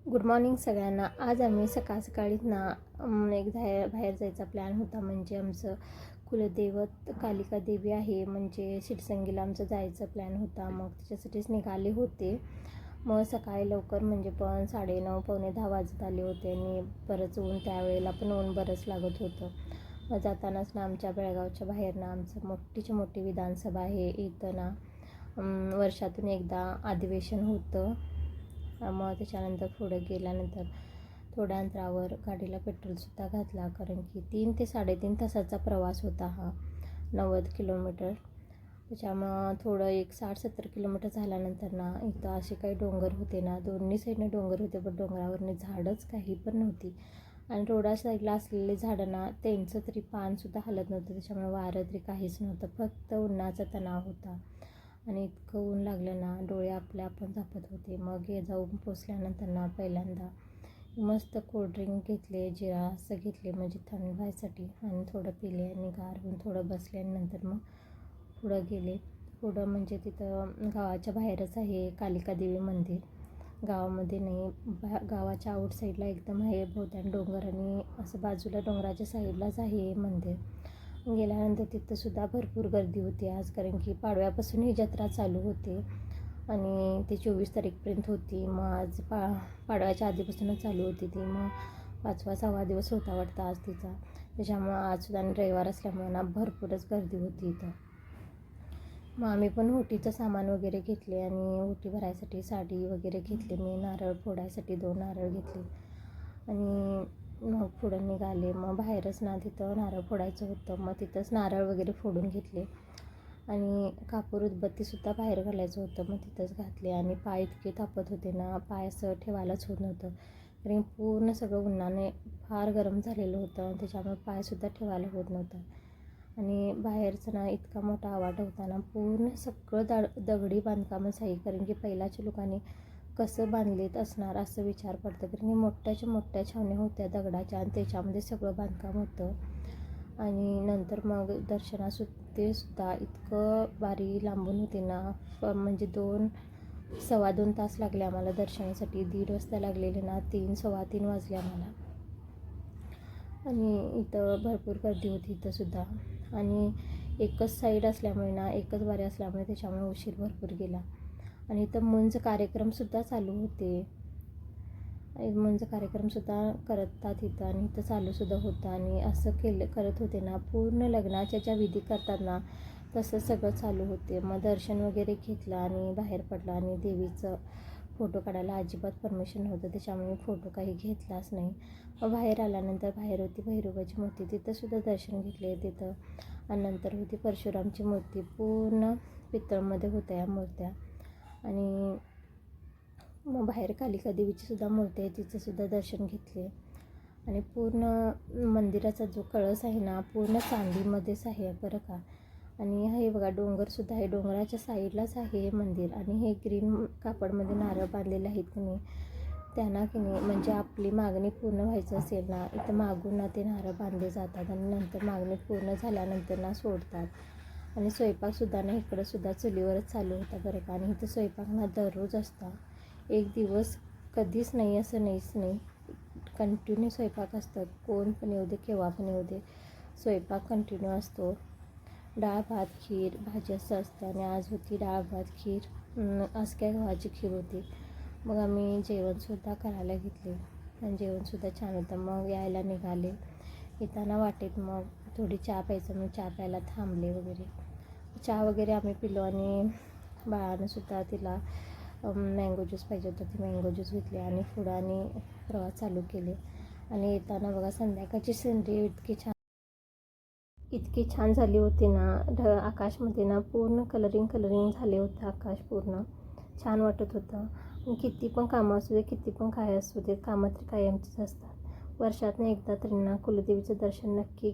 Good morning सगळ्यांना. आज आम्ही सकाळीच ना एकदा बाहेर जायचा प्लॅन होता. म्हणजे आमचं कुलदैवत कालिका देवी आहे, म्हणजे शिरसंगीला आमचं जायचा प्लॅन होता. मग त्याच्यासाठीच निघाले होते. मग सकाळी लवकर म्हणजे पण 9:30 पावणे 10 वाजत आले होते आणि बरंच ऊन, त्यावेळेला पण ऊन बरंच लागत होतं. मग जातानाच ना आमच्या बेळगावच्या बाहेर ना आमचं मोठी विधानसभा आहे. इथं ना वर्षातून एकदा अधिवेशन होतं. मग त्याच्यानंतर पुढे गेल्यानंतर थोड्या अंतरावर गाडीला पेट्रोलसुद्धा घातला, कारण की 3 ते 3.5 तासाचा प्रवास होता हा, 90 किलोमीटर. त्याच्यामुळं थोडं एक 60-70 किलोमीटर झाल्यानंतर ना इथं असे काही डोंगर होते ना, दोन्ही साईडनं डोंगर होते, पण डोंगरावरनी झाडंच काही पण नव्हती. आणि रोडा साईडला असलेले झाडं ना त्यांचं तरी पानसुद्धा हलत नव्हतं. त्याच्यामुळे वारं तरी काहीच नव्हतं, फक्त उन्हाचा तणाव होता. आणि इतकं ऊन लागलं ना, डोळे आपण झापत होते. मग जाऊन पोचल्यानंतर ना पहिल्यांदा मस्त कोल्ड्रिंक घेतले, जिरा असं घेतले म्हणजे थंड व्हायसाठी, आणि थोडं पिले आणि गार होऊन थोडं बसले. आणि नंतर मग पुढं गेले. पुढं म्हणजे तिथं गावाच्या बाहेरच आहे कालिका देवी मंदिर, गावामध्ये नाही. गावाच्या आउटसाईडला एकदम आहे, भोवत्यान डोंगर आणि असं बाजूला डोंगराच्या साईडलाच आहे मंदिर. गेल्यानंतर तिथंसुद्धा भरपूर गर्दी होती आज, कारण की पाडव्यापासून ही जत्रा चालू होते आणि ती 24 तारीखपर्यंत होती. मग आज पाडव्याच्या आधीपासूनच चालू होती ती. मग 5वा-6वा दिवस होता वाटतं आज तिचा. त्याच्यामुळं आजसुद्धा रविवार असल्यामुळे ना भरपूरच गर्दी होती इथं. मग आम्ही पण ओटीचं सामान वगैरे घेतले आणि ओटी भरायसाठी साडी वगैरे घेतली. मी नारळ फोडायसाठी 2 नारळ घेतले आणि मग पुढं निघाले. मग बाहेरच ना तिथं नारळ फोडायचं होतं, मग तिथंच नारळ वगैरे फोडून घेतले. आणि कापूर उदबत्तीसुद्धा बाहेर घालायचं होतं, मग तिथंच घातले. आणि पाय इतके तापत होते ना, पाय असं ठेवायलाच होत नव्हतं, कारण पूर्ण सगळं उन्हाने फार गरम झालेलं होतं आणि त्याच्यामुळे पायसुद्धा ठेवायला होत नव्हतं. आणि बाहेरचं ना इतका मोठा आवाज होता ना, पूर्ण सगळं दगडी बांधकामच आहे. कारण की पहिल्याच्या लोकांनी कसं बांधलेत असणार असं विचार पडतं, कारण की मोठ्या छावण्या होत्या दगडाच्या आणि त्याच्यामध्ये सगळं बांधकाम होतं. आणि नंतर मग दर्शनासुद्धा सुद्धा इतकं बारी लांबून होते ना, म्हणजे 2-2.25 तास लागले आम्हाला दर्शनासाठी. 1:30 वाजता लागलेले ना, 3-3:15 वाजले आम्हाला. आणि इथं भरपूर गर्दी होती इथंसुद्धा. आणि एकच साईड असल्यामुळे ना, एकच बारी असल्यामुळे त्याच्यामुळे उशीर भरपूर गेला. आणि इथं मुंज कार्यक्रमसुद्धा चालू होते. मुंज कार्यक्रमसुद्धा करतात इथं, आणि इथं चालूसुद्धा होतं. आणि असं करत होते ना, पूर्ण लग्नाच्या ज्या विधी करतात ना तसं सगळं चालू होते. मग दर्शन वगैरे घेतलं आणि बाहेर पडलं. आणि देवीचं फोटो काढायला अजिबात परमिशन नव्हतं, त्याच्यामुळे फोटो काही घेतलाच नाही. मग बाहेर आल्यानंतर बाहेर होती भैरोबाची मूर्ती, तिथंसुद्धा दर्शन घेतले तिथं. आणि नंतर होती परशुरामची मूर्ती, पूर्ण पितळमध्ये होत्या या मूर्त्या. आणि मग बाहेर कालिका देवीचीसुद्धा मूर्ती आहे, तिचंसुद्धा दर्शन घेतले. आणि पूर्ण मंदिराचा जो कळस आहे ना, पूर्ण चांदीमध्येच आहे बरं का. आणि हे बघा डोंगरसुद्धा आहे, डोंगराच्या साईडलाच आहे हे मंदिर. आणि हे ग्रीन कापडमध्ये नारळ बांधलेले आहेत की नाही, त्यांना की नाही म्हणजे आपली मागणी पूर्ण व्हायचं असेल ना, इथं मागून ना ते नारळ बांधले जातात आणि नंतर मागणी पूर्ण झाल्यानंतर ना सोडतात. आणि स्वयंपाकसुद्धा ना इकडंसुद्धा चुलीवरच चालू होता बरं का. आणि इथं स्वयंपाक ना दररोज असता, एक दिवस कधीच नाही असं नाहीच नाही, कंटिन्यू स्वयंपाक असतात. कोण पण येऊ दे, केव्हा पण येऊ दे, स्वयंपाक कंटिन्यू असतो. डाळ भात खीर भाजी असं असतं. आणि आज होती डाळ भात खीर, असक्या गव्हाची खीर होती. मग आम्ही जेवणसुद्धा करायला घेतले आणि जेवणसुद्धा छान होतं. मग यायला निघाले. येताना वाटेत मग थोडी चहा प्यायचं, मग चहा प्यायला थांबले वगैरे. चहा वगैरे आम्ही पिलो. आणि बाळानंसुद्धा तिला मँगो ज्यूस पाहिजे होतं, ती मँगो ज्यूस घेतले आणि पुढं आणि प्रवास चालू केले. आणि येताना बघा संध्याकाळची सिनरी इतकी छान झाली होती ना, आकाशमध्ये ना पूर्ण कलरिंग झाले होते आकाश, पूर्ण छान वाटत होतं. आणि किती पण कामं असू दे, किती पण काय असू दे, कामं तरी कायमचीच असतात. वर्षातून एकदा तरी ना कुलदेवीचं दर्शन नक्की